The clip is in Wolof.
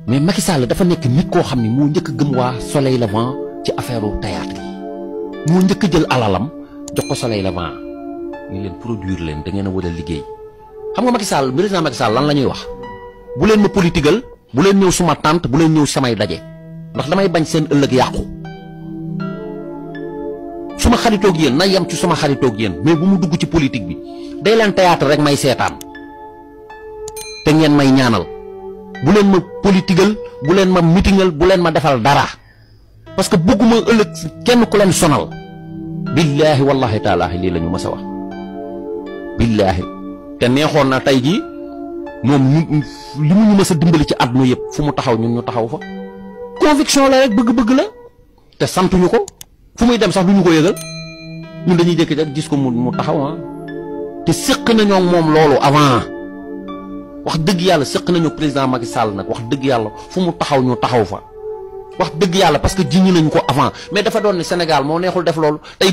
mais Macky Sall dafa nekk nit koo xam ne moo njëkk a gëm waa Soleil Levant ci affaire théâtre yi moo njëkk a jël alalam jox ko Soleil Levant ñu leen produire leen da ngeen a war a liggéey xam nga Macky Sall président Macky Sall lan la ñuy wax bu leen ma politigal bu leen ñëw suma tante bu leen ñëw samay daje ndax damay bañ seen ëllëg yàqu suma xaritoog yéen na yem ci suma xaritoog yéen mais bu mu dugg ci politique bi day leen théâtre rek may seetaan te ngeen may ñaanal bu leen ma politigal bu leen ma mitingal bu leen ma defal dara parce que bëgguma ëllëg kenn ku leen sonal billaahi wallahi taalaahi lii la ñu mës a wax billaahi te neexoon na tey jii moom li mu ñu mës a dimbali ci àdduna yëpp fu mu taxaw ñun ñu taxaw fa conviction la rek bëgg-bëgg la te santuñu ko fu muy dem sax du ñu ko yëgal ñun dañuy jékki rek gis ko mu taxaw te séq nañoo moom loolu avant wax dëgg yàlla séq nañu président Macky Sall nag wax dëgg yàlla fu mu taxaw ñu taxaw fa wax dëgg yàlla parce que jiñu nañu ko avant mais dafa doon ne Sénégal moo neexul def loolu tey